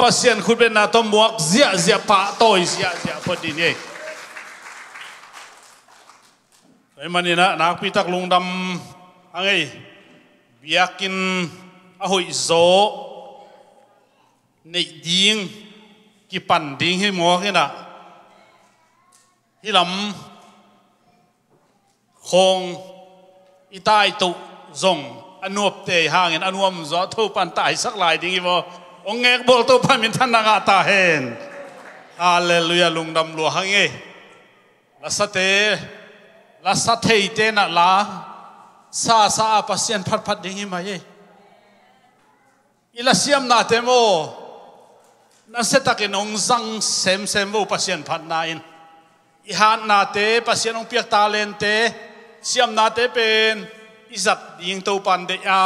pasien khut ben na to muak zia zia pa toy zia zia phodi ni ai manina nak pi tak lungdam angai biakin a hoi zo nei ding ki pan ding hi mo hina hilam khong itai tu zong anup te hangin anuam zo thu pan tai sak lai ding bo ong ngek bol to pan min than nga ta hen hallelujah lungdam lu hange la sathe te na la sa pasien phat ding hi mai ila siam na te mo na setakin ong zang sem wo pasien phat na in i han na te pasien ong piak talent te siam na te pen izat ding to pan de a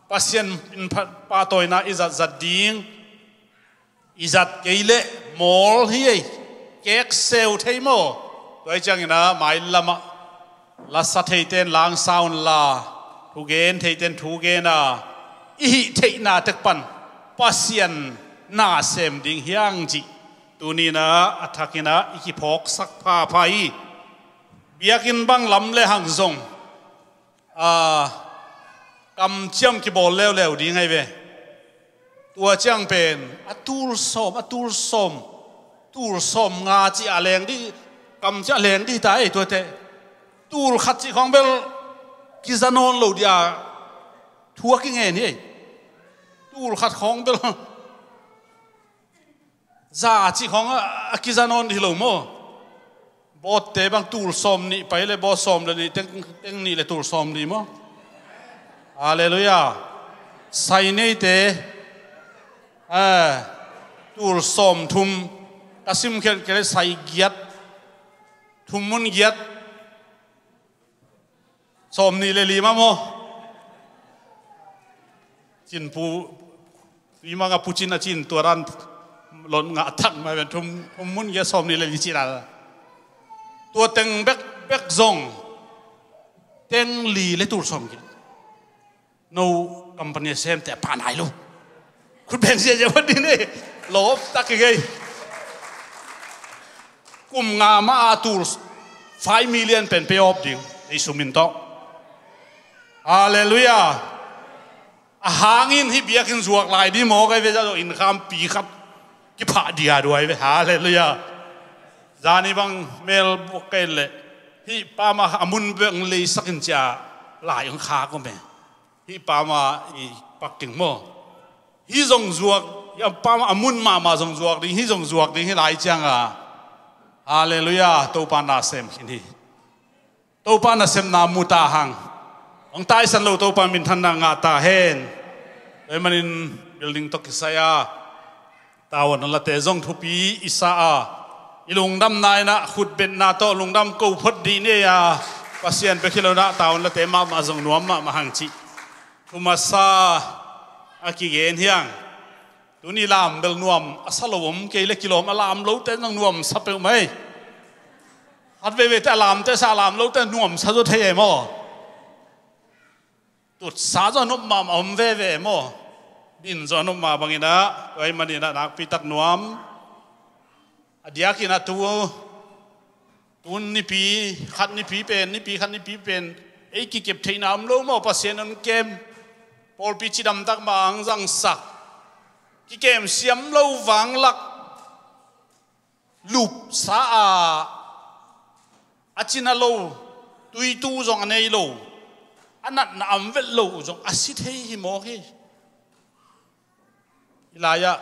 pasien in pa toy na izat zat ding izat keile mol hi kek sel thei mo toy chang ina mai lama la sa thei ten lang sound la thu gen thei ten thu gen na i thei na tek pan pasien na sem ding hiang ji tu ni na athakina iki phok sak pha phai biakin bang lam le hang zong cầm chiam ki bol leo đi ngay về tua chang pen atul som nga chi aleng đi cầm chi aleng đi tai tua te tul khat chi khong bel ki zanon lo dia thua ki nge ni tul khat khong bel za chi khong ki zanon đi lo mo bot te bang tul som ni pai le bo som le ni teng ni le tul som ni mo hallelujah sai nei te tul som thum kasim khen kele sai giat thum mun giat som ni le li ma mo chin pu wi ma nga puchin a chin tuaran lon nga thak ma ben thum mun giat som ni le li chi la tua teng bek zong teng li le tul som ki no company sem te pa nai lu khut ben sia je phadi ne lop tak ke kum nga ma tul 5 million pen pay off ding ei sumin to hallelujah a hangin hi biakin zuak lai di mo kai ve ja in kham pi khat ki pha dia duai ve hallelujah zani bang mel bokel le hi pa ma amun beng le sakin cha lai ong kha ko me hi pa ma i paking mo hi zong zuak ya pa ma amun ma zong zuak ding hi zong zuak ding hi lai chang a hallelujah to pa na sem hi to pa na sem na mu ta hang ong tai san lo to pa min than na nga ta hen ai manin building to kisaya tawon la te zong thupi isa a ilung dam nai na khut ben na to lung dam ko phot di ne ya pasien pe khilo na taun la te ma zong nuam ma hang chi thumasa aki gen hiang tuni lam bel nuam asalom ke le kilom alam lo te nang nuam sape mai hat ve te alam te sa alam lo te nuam sa zo the mo tut sa zo nuam ma om ve mo din zo nuam ma bangina ai manina nak pi tak nuam adiakin atu tun ni pi khat ni pi pen ei ki kep theinam lo mo pasien an kem pol pi chidam tak ma ang jang sak ki kem siam lo wang lak lup sa a china lo tui tu jong anei lo anat na am vel lo jong asit hei hi mo hi ilaya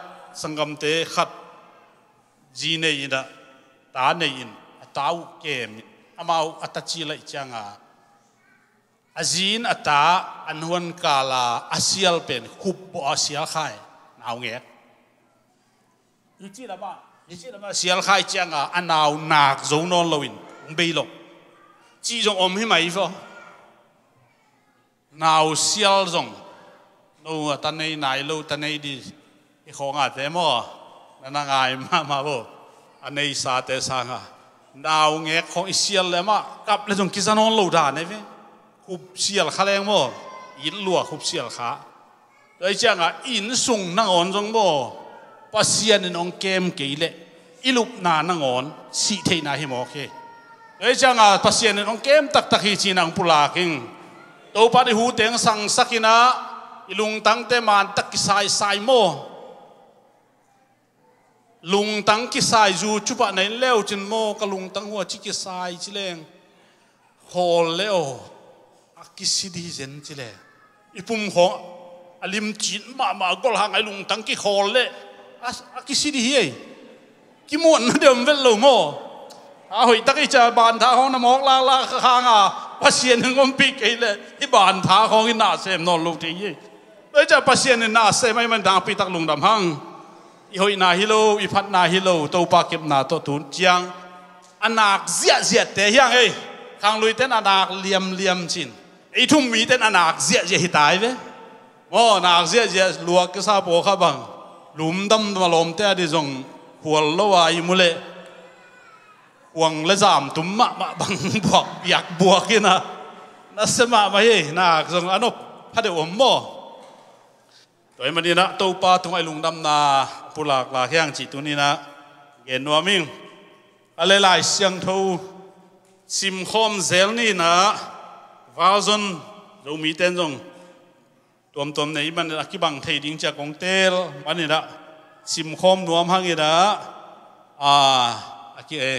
sangam te khat ji nei ina ta nei in atau kem amau atachi lai changa azin ata anhuan kala asial pen khup bo asial khai naw nge ichi lama sial khai changa anaw nak zo non loin ong bei lo chi jong om hi mai fo naw sial jong no ta nei nai lo ta nei di i khonga te mo na ngai ma bo anei sa te sanga naw nge khong isial le ma kap le jong kizanon lo da ne ve khup sial khaleng mo in lua khup sial kha doi changa in sung nang on jong mo pasian in ong kem keile ilup na nangon si thei na hi mo ke ei changa pasian in ong kem tak tak hi chinang pulaking to pa di hu teng sang sakina ilung tang te man tak ki sai sai mo lung tang ki sai zu chupa nei leo chin mo ka lung tang ho chi ki sai chi leng hol leo akisidi zen chi le ipum ho alim chin ma gol hang ai lung tang ki hol le akisidi hi ki mon na dem vel lo mo a hoi tak i cha ban tha hong na mok la khang a pasien ngom pi ke le i ban tha hong in na sem no lu ti yi ei cha pasien na se mai man dang pi tak lung dam hang i hoi na hi lo i phat na hi lo to pa kep na to tun chiang anak zia te hiang ei khang lui ten anak liam chin ei thum mi ten anak zia hi tai ve mo nak zia luak ke sa po kha bang lum dam ma lom te di jong hual lo wa i mule wang le zam tum ma bang buak yak buak ina na sema ma hi nak jong anop phade om mo toy mani na to pa tung ai lung dam na pulak la hyang chi tu ni na gen no ming ale lai siang tho sim khom zel ni na vazon zo mi ten jong tom nei man ki bang thei ding cha kong tel mani na sim khom nuam hang ina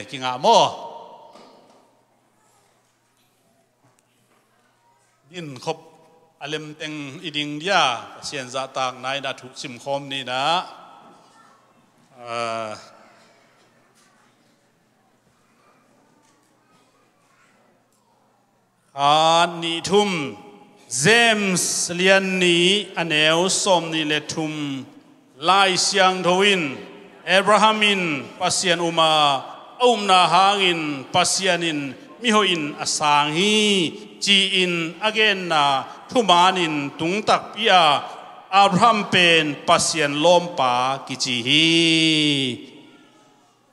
ki nga mo din khop alem teng iding dia sian za tak nai da thu sim khom ni na ni thum James lian ni aneu som ni le thum lai siang thoin Abrahamin pasian uma na hangin pasianin mihoin asang hi chi in again na thumanin tung tak pia Abraham pen pasian lompa ki chi hi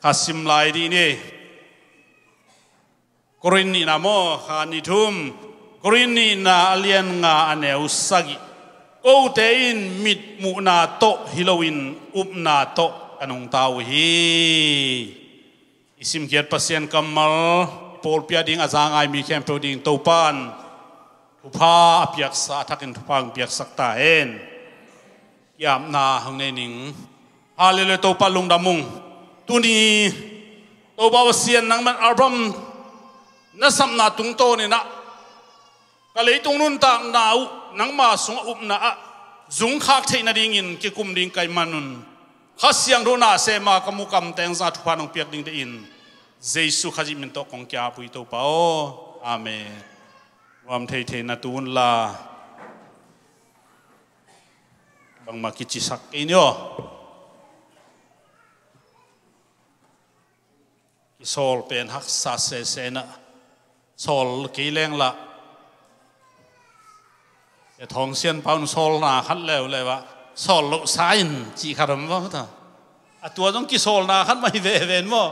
hasim lai di ne korin ni na mo khani thum korin ni na alian nga aneu sagi ko te in mit mu na to hilowin na to anong tao hi isim kiat pasien kamal pol pia ding azangai mi kem pro ding topan upa apiak sa thakin thupang piak sakta hen yam na hang nei ning halele topa lung damung tuni topa pasien nang man album na sam na tung to ni na kalei tung nun ta nau nang ma sung na a zung khak theina ding in ki kum ding kai manun khasiang ro na se ma kamukam teng za thupanong piak ding de in jesu khaji min to kong kya pui to pao amen wam thei na tun la bang ma ki chi sak ke nyo ki sol pen hak sa se na sol ki leng la ya thong sian paun sol na khat le wa sol lo sain chi kharam wa ta a tua jong ki sol na khat mai ve ven mo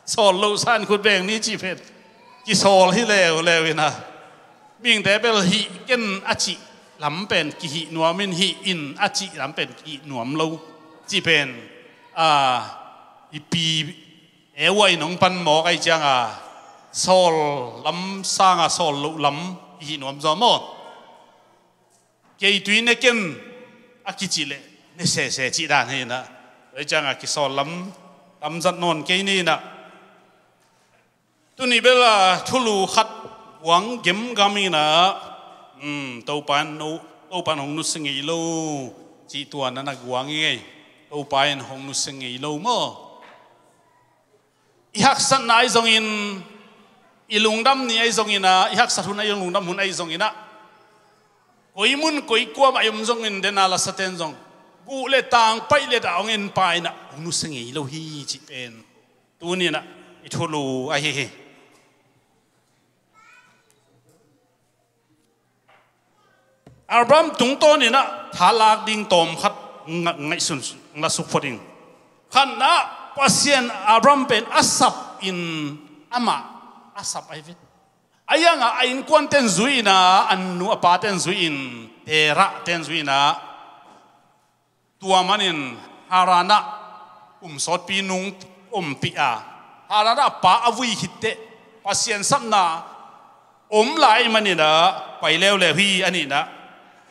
sol lo san khut beng ni chi phet ki sol hi lew ina ming te bel hi ken a chi lam pen ki hi nuamin hi in a chi lam pen ki nuam lo chi pen i pi e wai nong pan mo kai chang sol lam sang sol lo lam hi nuam zo mo ke tui ne ken akichile ne se chi dan he na ai chang ki sol lam zat non ke ni na tu ni bela thulu khat wang gem gami na to pan hong nu singi lo chi tua na na guang nge to pan hong nu singi lo mo i hak san nai zong in ilung dam ni ai zong ina i hak sa thu na ilung dam hun ai zong ina koi mun koi kwa ma yom zong in den ala saten zong gu le tang pai le daong in pai na nu sengi lo hi chi pen tu ni na i thulu a hi Abraham tung to ni na thalak ding tom khat ngai sun nga su phoding khan na pasien Abraham pen asap in ama asap ai vit ayanga ain kwan ten zuina anu apa ten zuin tera ten zuina tua manin harana sot pi nung pi a harana pa avui hitte pasien samna lai manina pai leo le hi ani na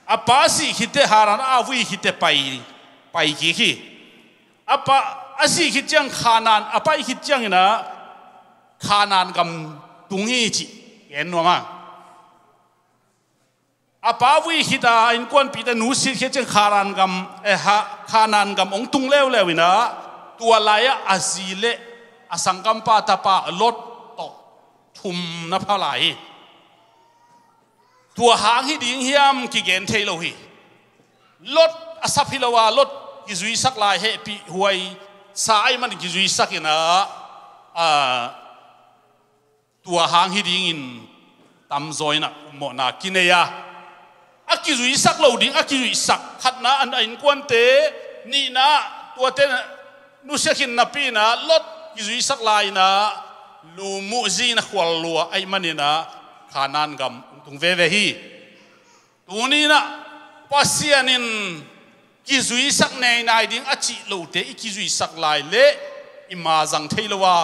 apa si hitte harana avui hitte pai ki apa asi hitjang khanan apa hitjang na khanan gam tungi chi en no ma apa vui hita in kwan pi ta nu si hitjang kharan gam khanan gam ong tung leo lewina tua laya azile asangkam pa tapa lot to thum na phalai tua hang hi ding hiam ki gen thei lo hi lot asapilawa lot ki zui sak lai he pi huai sai man ki zui sakina tua hang hi ding in tam zoina mo na kineya aki zui sak lo ding aki zui sak khatna an in kwan te ni na tua te nu sekin na pi na lot ki zui sak lai na lu mu zi na khwal lua ai manina khanan gam tung ve ve hi tuni na pasianin ki zui sak nei nai ding achi lo te ki zui sak lai le ima jang theilowa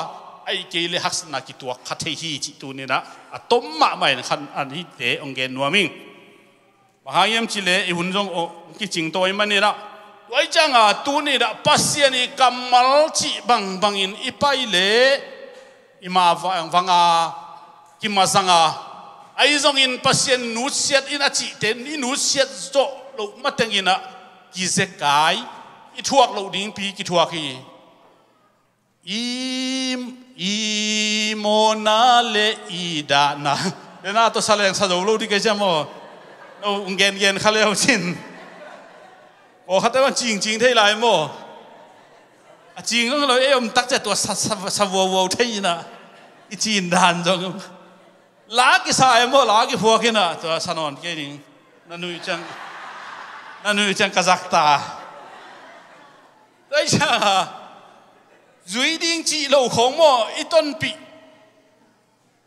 ai ke le haksna ki tua khathei hi chi tuni na atomma mai khan an hi te ongen nuaming bahayam chile i hunjong o ki ching toi manira wai changa tuni da pasiani kamal chi bang bangin ipai le ima wanga ki mazanga ai zong in pasien nu siat in achi ten ni nu siat zo lo matengina ki zekai i thuak lo ding pi ki thuak hi i mona le i da na na to saleng sa lo di ke jamo no ngen khaleo chin o khate wan ching thei lai mo a ching lo em tak cha to sa wo thei na i chin dan jong lá cái sai mà lá cái phua kia nè cho sanon cái này nó nuôi chăng Kazakhstan đấy chứ duy điên chỉ lâu không mà ít tuần bị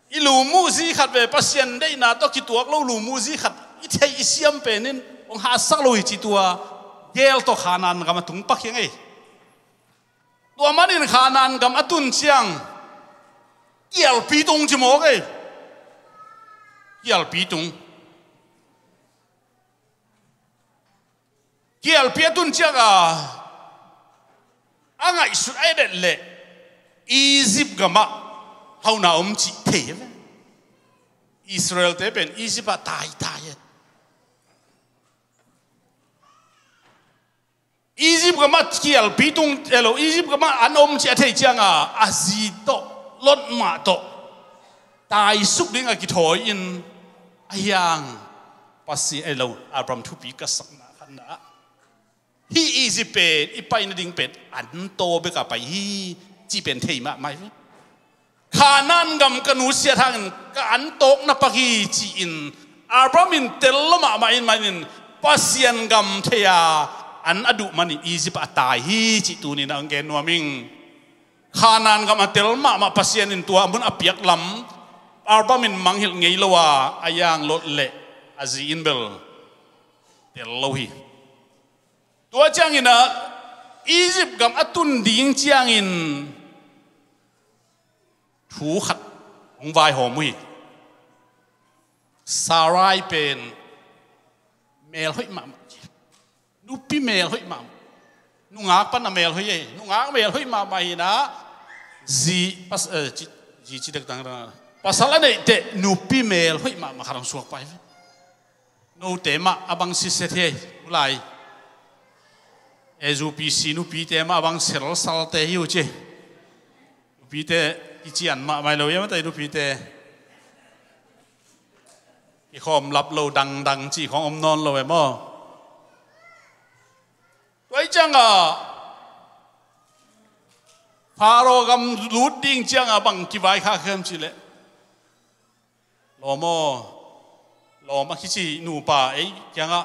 ít lù mu gì khát về pasien đấy na to kí tuộc lâu lù mu gì khát ít thấy ít xiêm về nên ông hạ sắc lâu chỉ tua gel to khanan gam tung pak yang ấy tua manin khanan gam atun chiang gel pi tung chỉ mò cái kial pitung kial piatun chaga anga Israel le Egypt gama hauna chi the Israel te pen Egypt tai Egypt gama kial pitung elo Egypt gama an chi thei changa azito lot ma to tai suk ding a ki thoi in ayang pasi elo Abraham thu pi ka sakna khanna hi Egypt pe ipai na ding pet an to be ka pai hi chi pen thei ma mai khanan gam kanu sia thang ka an tok na pa hi chi in Abraham in telma ma in manin pasian gam theya an adu mani Egypt atai hi chi tu ni na ngen nuaming khanan gam telma ma pasian in tua mun apiak lam Abraham in manghil ngei lowa ayang lot le azi inbel tel lohi tua chang ina Egypt gam atun ding chiang in thu khat ong vai ho mui Sarai pen mel hoi ma nu pi mel hoi ma nu ngak pan na mel hoi nu ngak mel hoi ma mai na ji pas ji dak tang ra pasal này te nupi mel hoi ma kharang suak pai no tema abang si se the ulai UPCI nupi tema abang sel sal te hiu che nupi te ichian ma mai lo yam te nupi te i khom lap lo dang chi khong om non lo e mo wai chang a pharo gam lut ding chang a bang ki vai kha khem chi le lo ma kichi nu pa ấy chẳng ạ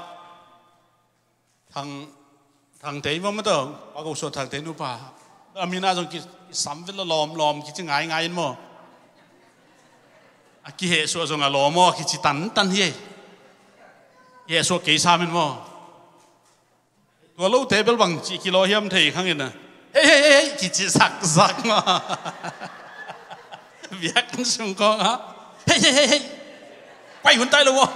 thằng thế mà mất đâu bao gồm số thằng thế nu pa amina rồi ki sắm với lom kichi ngai mà ki hệ số rồi ngà mà kichi tan hi hệ số kỹ sao mình mà ตัวเราเทเบิลบังจีกิโลเฮียมเทข้างนี้นะเฮ้ยกิจสักมาเบียกันสุ่งกองฮะเฮ้ยไปหุ่นใต้แล้ววะ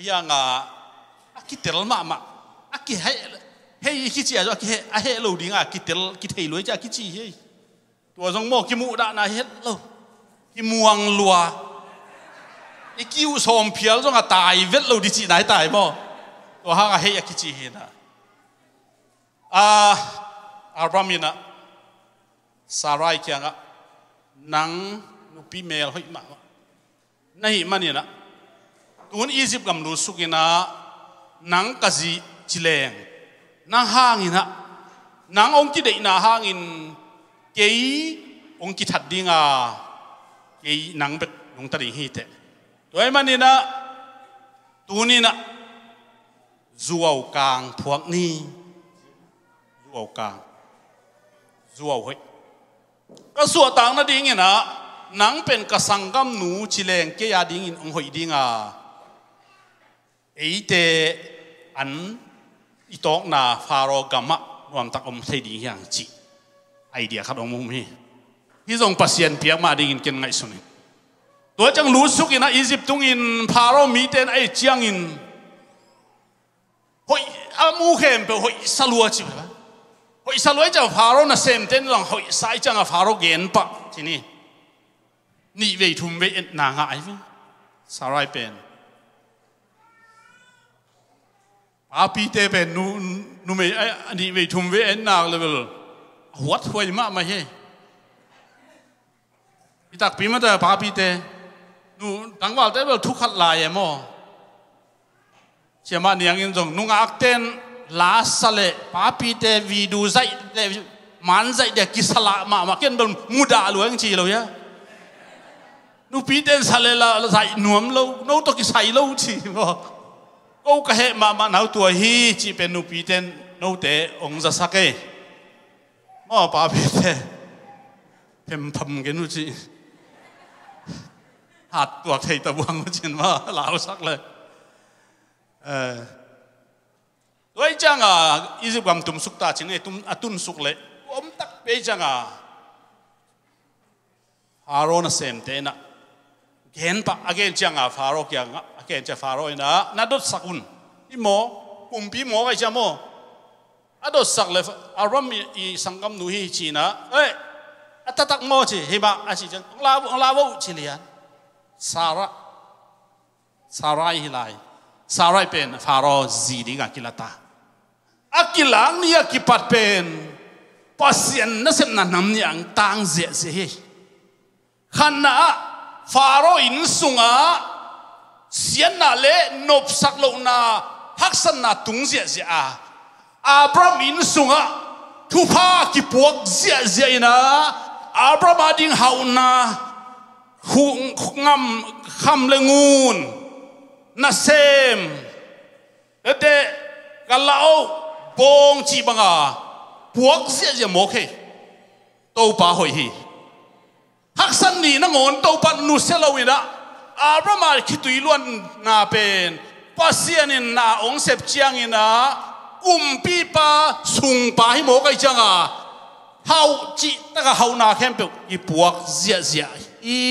ยังคิดเตลมาคิดให้คิดเจียจ้ะคิดให้เราดิ้งคิดเตลคิดให้รวยจ้ะคิดจีเฮ้ยตัวสองโมกิมูด่านาเฮ็ดเรากิมวงลัวอีกิวสมเพียรจ้ะตายเวทเราดิจีไหนตายบ่ตัวห้างให้คิดจีเห็นนะอาบรามินะสารายเกียงนังนุปีเมลให้มาในมันนี่นะตัวนี้อียิปต์กำลังสุกินะนังกะจีจิเลงนังห่างอินะนังองค์กิเดนะห่างอินเกยองค์กิทัดดิ้งเกยนังเป็ดนงตรีฮีเตตัวมันนี่นะตัวนี้นะจัวกลางพวกนี้จัวกลางจัวเฮ้ยก็ส่วนต่างนั่นดิ้งนะนังเป็นกษังกำหนูจิเลงเกียดิ้งอินองค์หอยดิ้งเตอันอีตอกนาฟาโรกัมมะรวมตักอมไทยดีอย่างจีไอเดียขัดองมุมที่ส่งปัสยันเปียกมาดิ้งกินไงสุนิตัวจังรู้สุกินะอียิปต์ตุงอินฟาโรมีเตนไอเจียงอินหอยอามูเข้มเปหอยสลัวจีบหอยสลัวจะฟาโรน่ะเซมเต้นหลังหอยสายจังฟาโรเกนปะที่นี่เวทุมเวนางไอวิสารายเป็นอาปีเตเป็นนูไม่อันนี้ไปทุ่มเวเนาเลยหัวถวยมากไหมเฮ้พี่ตักปีมาแต่ปาปีเตนูตั้งว่าแต่ทุกขัดลายมั้งเชื่อมาเนี่ยยังจงนุ่งอักเต้นลาสเลปาปีเตวีดูใจมันใจเด็กกิสละมาเกินเป็นมุดาหลวงจีเลยอะนูปีเตสเลละใจหนุ่มเราโน้ตกิใส่เราจีบ่โอ้ก็เห็นมาหนาวตัวฮีจีเป็นนูปีเตนนูเตองจะสักเอมอปาปีเตเพิ่มพัมกันนูจีหัดตัวไทยตะวังนูจีมาลาวสักเลยด้วยจังอีจิปต์กำตุ้มสุกตาจิงเอตุ้มตุนสุกเลยอมตักไปจังฟาโรห์น่ะเซมเตนะเห็นปะอาเกนจังฟาโรห์ยังเกณฑ์จะฟาโรห์นะนัดดสักคนอีโมกุมพีโมไอจามโมนัดดสักเลยอารมณ์อีสังกัมนุฮีจีนะเอ้ยอัตตักโมจีเฮบะอาชิจังลาวจีเลียนสาระฮิไลสาระเป็นฟาโรห์จีดิงากิลตาอากิลังนี่อากิปัดเป็นปัสยันนั่นเสนันนำยังตังเสียขณะฟาโรห์อินสุงะเสียนาเล่นบสักโลนาฮักษณะตุงเสียอาบรามินสุงะทุพากิปวกเสียนะอาบรามาดิงเฮานาหุงำคำเลงูนนาเซมเดกัลลาโอบงจีบังปวกเสียโมเคโตปาหอยฮีฮักษณะนี่นังอนโตปานุเซลวินะอาบรามาคิดตุยล้วนนาเป็นปัสยานินนาองเสพเจียงอินะกุมปีปาสุงปาให้โมกไอจังเฮาจิตะกะเฮานาเข้มเปียกอีปวกเสียอี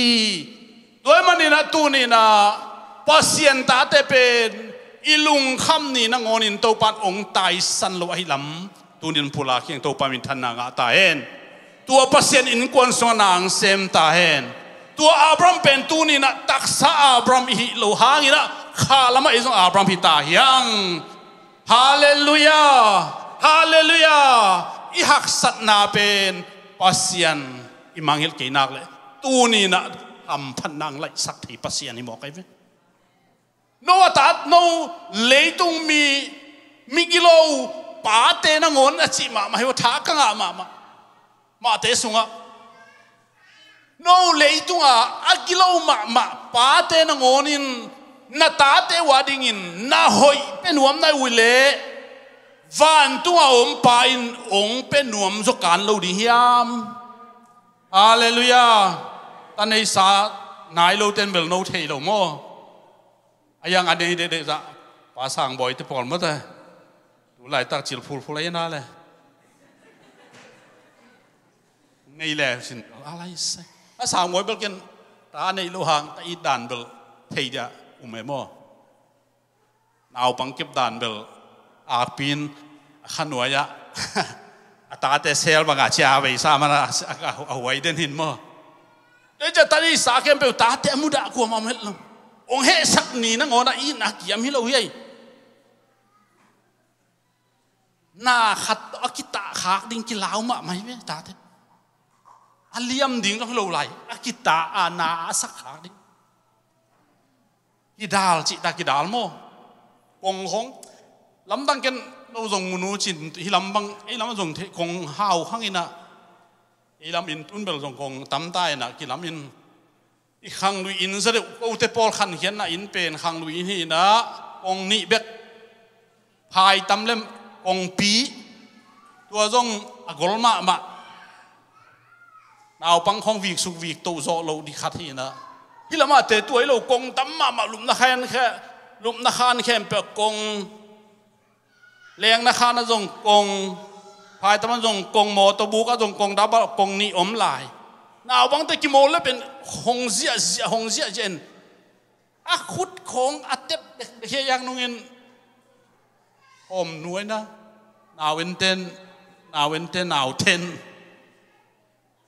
โดยมันนี่นะตูนี่นะปัสยันตาเตเป็นอีลุงคำนี่นังอนินโตปันองตายสันโลให้ลำตูนินพูลาเคียงโตปามินทันนางตาเห็นตัวปัสยันอินกวนสวนางเซมตาเห็นตัวอับรามเป็นตัวนี้นะตักษาอับรามฮิโลหางินะข้าละมาอิสอับรามฮิตายังฮาเลลูยาฮาเลลูยาอีหักสัตนาเป็นปัสยันอิมังฮิลเกนักเลยตัวนี้นะทำพันนางไล่สักทีปัสยันนี่บอกไงเว้ยโนวัตโนเลยตุงมีกิโลปาเตนังอนอจิมาให้ว่าท้ากังมาเตสุงะโน่เลยตุงอากิโลมาปาเตนังอนินนาตาเตวาดิงินนาหอยเป็นวมนายวิเลวันตุงอมปาอินองเป็นวมสการโลดิฮิยามฮาเลลูยาตอนนี้สา nai lo ten bel no thei lo mo ayang ade de za pa sang boy te pol mo ta tu lai tak chil phul ai na le ngay lẹ xin alai sai a sang boy bel ken ta nei lo hang ta i dan bel thei dia mo nào bằng kịp đàn bel à pin khăn nuôi ya ta te sel bằng cha vậy sao mà à vậy đến hin mo để cho ta đi xa kem bel ta te mu đã của mà hết luôn ông hết sắc ni nó ngồi na in na kiếm hi lâu vậy na khát akita khạc đinh ki lao mà mày biết ta thế aliam đinh nó lâu lại akita na sắc khạc đinh ki dal chị ta ki dal mo ông hong lắm đăng cái nô dùng munu chín hi lắm băng ấy lắm dùng thế con hào khang ina ấy lắm in tun bel dùng con tam tai na ki lắm in khang lui in ra được câu te pol khăn hiền na in pen khang lui in hi na ông nị bek phai tam lem ông pi tua dùng golma mà nào băng không việc suk việc tổ zo lâu đi khát hi na hi lắm à te tuổi lâu con tam mà lụm na khen khe lụm na khan khem pe con leng na khan na dùng con phai tam dùng con mô tô bu ka dùng con đá ba con ni lại nào băng te ki mô le pen hong zia jen a khut khong a tep he yang nungin om nuôi na nào en ten nào ten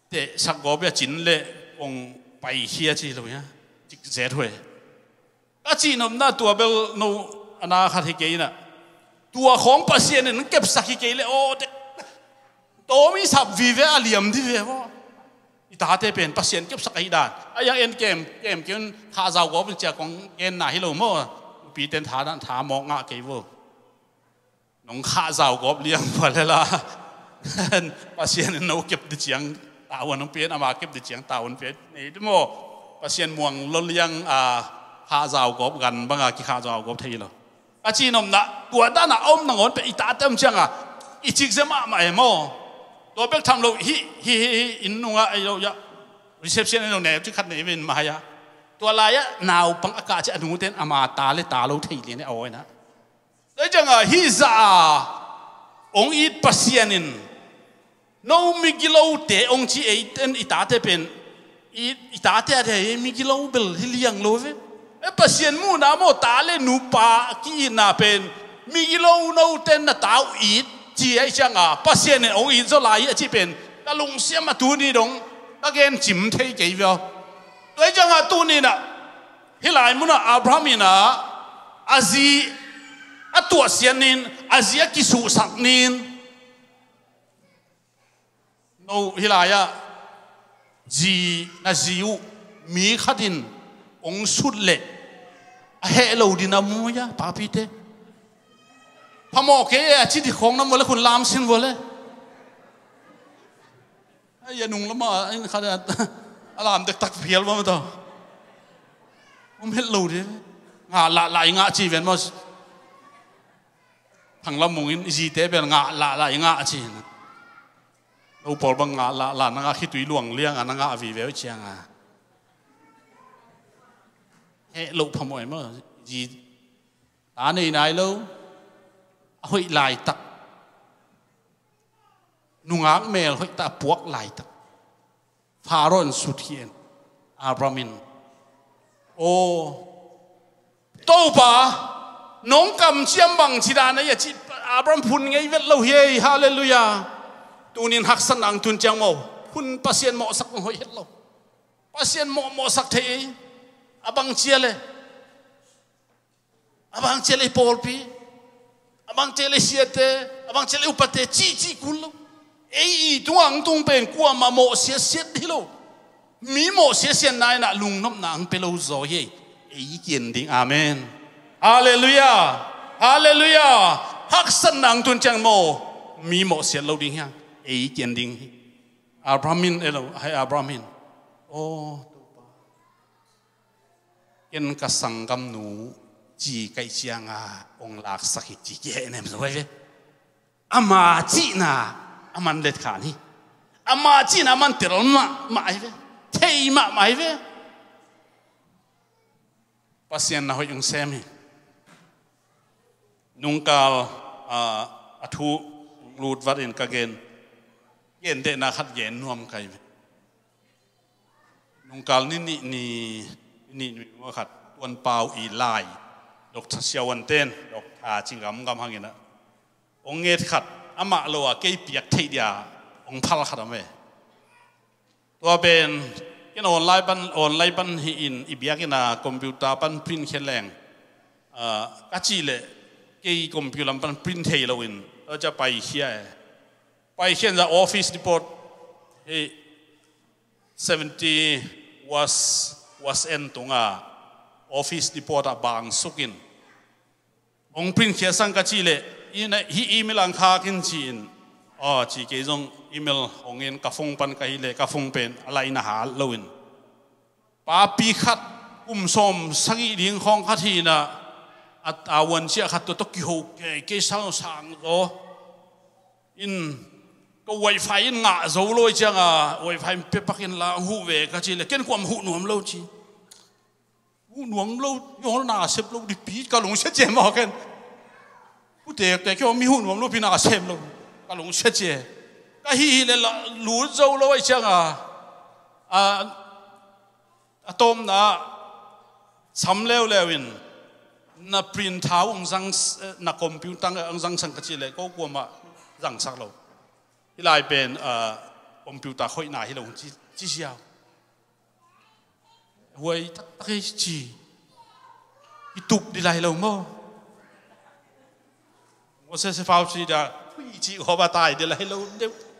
te sak go bia chin le ong pai hia chi lo ya chik zet hwe a chi nom na tua bel no ana khat hi ke na tua khong pasien en kep sak hi ke le o te to mi sap vi ve aliam di ve wo ita te pen pasien kep sak ai dan ayang en kem ken kha zau go bin cha kong en na hi lo mo pi ten tha dan tha mo nga ke wo nong kha zau go liang pha le la pasien no kep di chiang tawon nong pen ama kep di chiang tawon pe nei de mo pasien muang lo liang kha zau go gan banga ki kha zau go thei lo a chi nom na tua da na om na ngon pe ita tem chang i chik zema ma mo to bek tham lo hi in nunga ai lo ya reception no ne chi khat nei ven ma ya tua la ya naw pang aka cha anu ten ama ta le ta lo thei le ne oi na đấy chăng hi za ông ít pasien in no mi kilo te ông chi ấy ten ita te pen ita te de mi kilo bel hi liang lo ve e pasien mu na mo ta le nu pa ki na pen mi kilo no ten na tao ít chi ấy chăng pasien in ông ít zo lai chi pen ta lung xiam ma tu ni dong ta gen chim thei ke vio đấy chăng tu ni na hi lai mu na Abraham na azi a tua sian nin azia ki su sak nin no hilaya ji na ziu mi khadin ong sut le a he lo din amu ya pa pi te phamo ke a chi di khong nam wala khun lam sin wala ya nung lama in khada alam tek tak phial ma to om het lo de nga la lai nga chi ven mo thằng lâm mùng in gì thế bên ngạ lại ngạ chỉ đâu bỏ bằng ngạ là ngạ khi tùy luồng liang ngạ vì véo chiang hệ lộ phẩm mọi mà gì ta này lâu hội lại tắc nung áng mèo hội ta buộc lại tắc pharaoh xuất hiện Abrahamin ô đâu ba nông cầm chiêm bằng chỉ đàn ấy chỉ Abraham phun ngay vết lâu hiê hallelujah tu nín hắc sanh ang tun chang màu phun pasien mọ sắc hồi hết lâu pasien mọ sắc thế abang chia le polpi abang chia le siete abang chia le upate chi kulo ei tung pen kwa ma mọ siết đi lâu mi mọ siết nai na lung nop na ang pelo zo ye ei kiên ding amen hallelujah hallelujah hắc sanh ang tun chang mo mi mo siết lâu ding hang ấy kiên định Abrahamin elo hay Abrahamin ô kiên ka sangam nu chỉ cái chiang ông lạc sắc chỉ cái em rồi vậy ama chỉ na aman let khani ama chỉ na man tirol ma ai vậy thei ma ai vậy pasien na hoi yung semi nungkal athu lut wat in kagen yen de na khat yen nuam kai nungkal ni wa khat tuan pau i lai dok siawan ten dok chingam gam hangina ong nget khat ama lo a ke piak thei dia ong phal khat ame tua ben ken online ban hi in ibiakina computer pan print kheleng ka chi le ke computer pan print thei lo in cha pai hian za office report he 70 was en tunga office report a bang sukin ong print khia sang ka chi le ina hi email ang kha kin chin chi ke jong email hongin ka phung pan ka hi le ka phung pen alai na ha loin pa pi khat som sangi ding khong kha thi na at awan sia khat to ki ho ke sang ro in ko wifi in nga zo loi changa wifi pe pakin la hu ve ka chi le ken kwam hu nuam lo chi hu nuam lo yo na sep lo di pi ka long se che mo ken pu te ko mi hu nuam lo pi na sep lo ka long se che ka hi le lu zo lo changa atom na sam leo lewin na print thau ong sang na computer ang sang sang ka chi le ko ko ma rang sak lo ilai pen computer khoi na hi lo chi xiao huai tak cái chi itup di lai lo mo mo se phao chi da chi ho ba tai di lai lo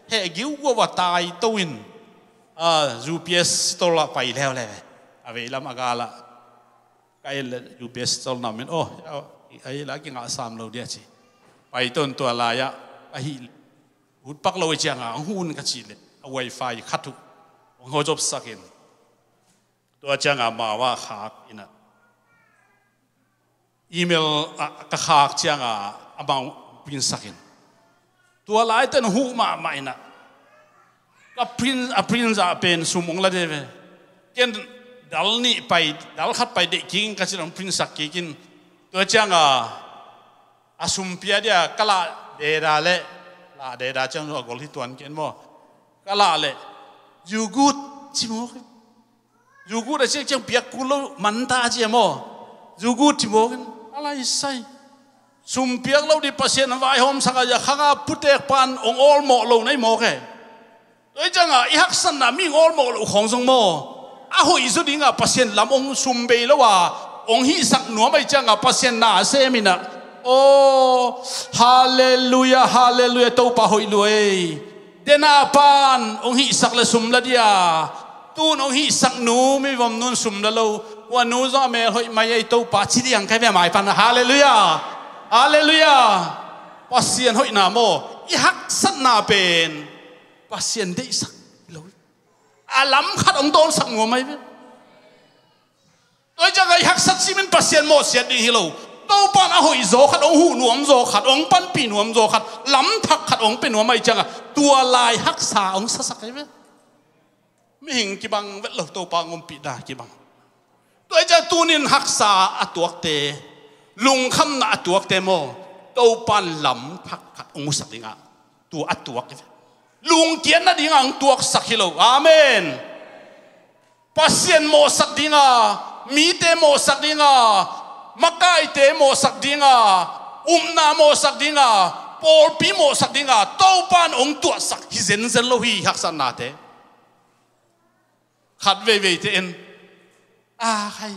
he giu wo ba tai toin UPS store la pai leo le ave lam agala kai le UPS store na men ai la ki nga sam lo dia chi pai ton to la ya a hi hút bắc lôi chàng hun cái gì đấy wifi khát thụ ngồi chụp sakin tua chàng mà wa khạc ina email cái khạc chàng abang pin sakin tua lại tên hu mà ina cái pin ra pen sumong la de ken dal ni pai dal khat pai de king cái gì đó pin sakin tua chàng asum pia dia kala de ra le là để đã chẳng rồi gọi là tuần kiến mò cái là lệ dù good chỉ mò dù good là chẳng biết cú lâu mắn ta chỉ mò dù good chỉ mò cái là sai sum biết lâu đi pasien vài hôm sang cái khang putek pan ông all mò lâu này mò cái đấy chẳng ihak san na mi all mò lâu không song mò hồi số đi pasien làm ông sum bê lâu ông hi sắc nuông bây chẳng pasien na xem mina hallelujah hallelujah tau pa hoi lui dena pan ong hi sak la sum la dia tu ong hi sak nu mi vom nun sum la lo wa nu zo me hoi mai ai tau pa chi diang kai ve mai pan hallelujah hallelujah pasien hoi na mo i hak sat na pen pasien de sak lo alam khat ong don sak ngo mai ve tôi cho cái hak sat si min pasien mo sia ding hi lo đâu pan hồi gió khát ông hụ nuông gió khát ông pan pi nuông gió khát lắm thắc khát ông pi nuông mày chăng tua lai hắc sa ông sắc sắc cái vậy mi hình kí bằng vết lộc tàu bằng ông pi đa kí bằng tôi cho tu nín hắc sa atuak te lung khăm na atuak te mo tàu pan lắm thắc khát ông sắc đi ngã tu atuak cái lung kiến na đi ngang tuak sắc hilo amen pasien mo sắc đi ngã mi te mo sắc đi ngã makai te mo sak dinga na mo sak dinga por pi mo sak dinga tau pan ong tua sak hi zen lo hi hak san na te khat ve te en khai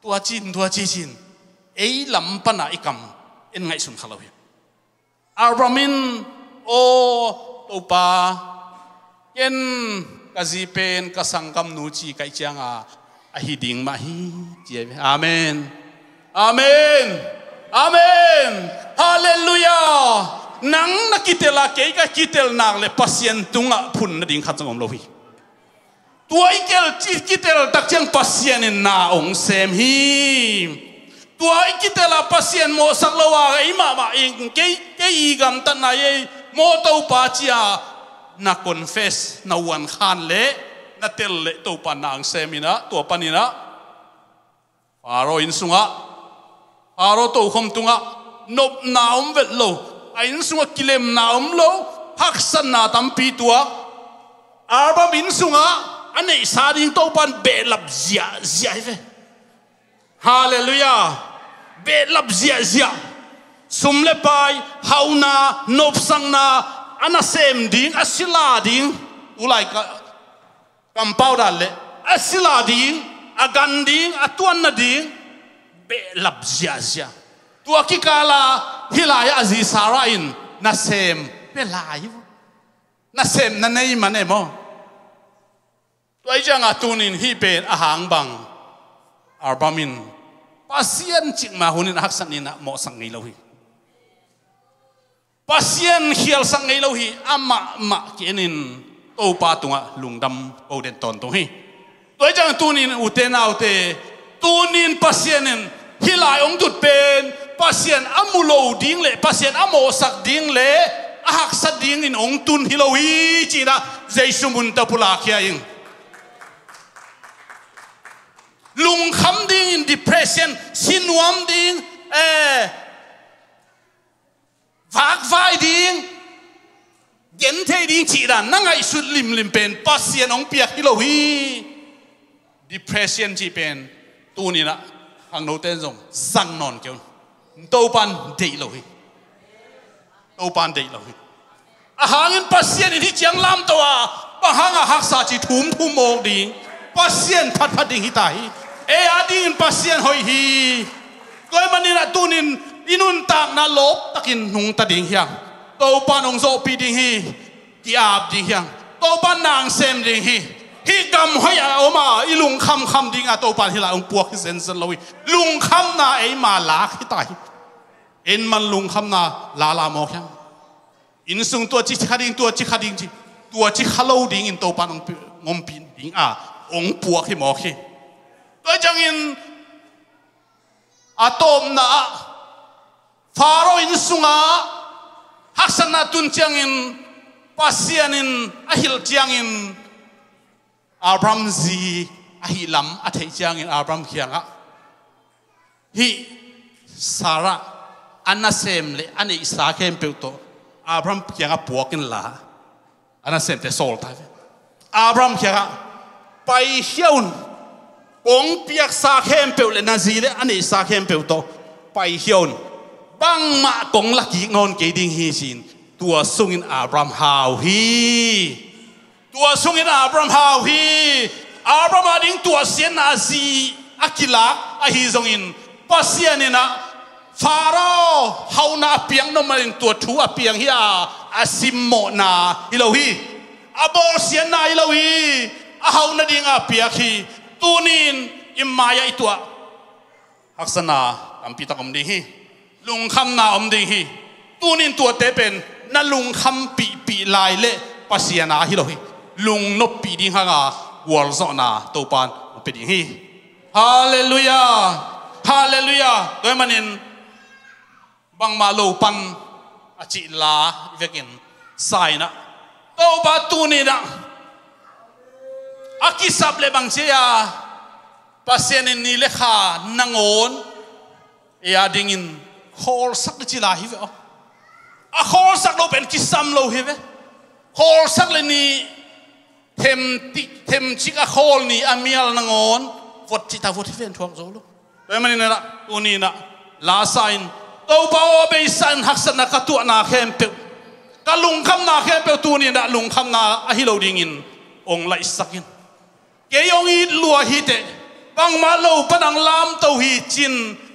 tua chin ei lam pana ikam en ngai sun khalo hi aramin tau pa ken kazi pen ka sangkam nu chi kai changa a hi ding ma hi chi amen amen amen hallelujah nang nakitela ke ka kitel nak le pasien tunga phun na ding khat ngom lohi tuai kel chi kitel tak chang pasien in na ong sem hi tuai kitela pasien mo sak lawa ima ma ing ke igam tan na ye mo tau pa chia na confess na wan khan le na tel le to pa nang semina to panina Pharaoh in sunga Pharaoh to khom tunga nop na vet lo in sunga kilem na lo haksan na tampi tua Abraham in sunga ane sa ding to pan be lap zia ve hallelujah be lap zia sumle pai hauna nop sang na ana sem ding asila ding ulai ka kampau dalle asila ding agan ding atuan na ding be lap zia tua kikala hilaya azi sarain na sem be lai na sem na nei mane mo tuai janga tunin hi pen ahang bang arbamin pasien chik ma hunin haksan ina mo sang ngai lohi pasien khial sang ngai lohi ama ma kenin to pa tunga lungdam o den ton to hi tuai janga tunin uten autte tunin pasienin hilai ong tut pen pasien amulo ding le pasien amo sak ding le ahak sa ding in ong tun hilohi china jaisumun ta pula khia ing lung kham ding in depression sinuam ding vak vai ding gen the ding chi dan nangai sut lim pen pasien ong piak hilohi depression chi pen tu ni na hang no ten zong sang non kyon to pan dei lohi to pan dei lohi a hangin pasien in hi chiang lam to a pa hanga haksa chi thum mo ding pasien phat ding hi tai e ading pasien hoi hi koi manina tunin inun tak na lop takin nung ta ding hiang to pan ong zo pi ding hi ki ap ding hiang to pan nang sem ding hi gam hoi a oma ilung kham ding a to pan hi la ong puak sen loi lung kham na e ma lak hi tai en man lung kham na la mo kyang in sung tua chi khading chi tua chi khalo ding in to pan ong ngom pin ding a ong puak hi mo khi to jang in atom na Pharaoh in sunga haksana tun chang in pasian in ahil chang in Abraham zi ahilam athei chang in Abraham khianga hi Sarah anasem le ane isa kem peuto Abraham khianga puakin la anasem te sol ta Abraham khianga pai hiaun ong piak sa kem peu le nazi le ane isa kem peuto pai hiaun bang ma kong laki ngon ke ding hi sin tua sungin Abraham hau hi tua sungin Abraham hau hi Abraham ading tua sien nazi akila ahi zongin pasianina Pharaoh hauna piang no marin tua thu apiang hi asimmo na hilohi abol sien na hilohi a hauna ding apiak hi tunin imaya itua haksana ampita kom ding hi lung kham na om ding hi tunin tua te pen na lung kham pi lai le pasiana hilohi lung no pi ding hanga wal zo na to pan pe ding hi hallelujah toy manin bang ma lo pan achi la vekin sai na to ba tu ni na akisap le bang sia pasien ni le kha nangon e ading in khol sak chi la hi ve a khol sak lo pen kisam lo hi ve khol sak le ni them chi ka khol ni amial nangon vot chi ta vot hi ven thuang zo lo toy manin na tu ni na la sain to bao be san haksan na ka tu na khem pe ka lung kham na khem pe tu ni na lung kham na a hi lo ding in ong lai sakin ke yong i lua hi te bang ma lo panang lam to hi chin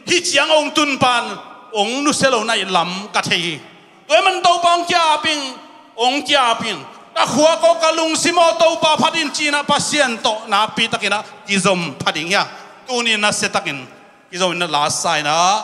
hi chiang ong tun pan ong nu selo na lam ka thei toy man to bang kya ping ong kya ping ta khua ko ka lung simo to pa phatin china pasien to na pi takina kizom phading ya tu ni na se takin kizom na la sai na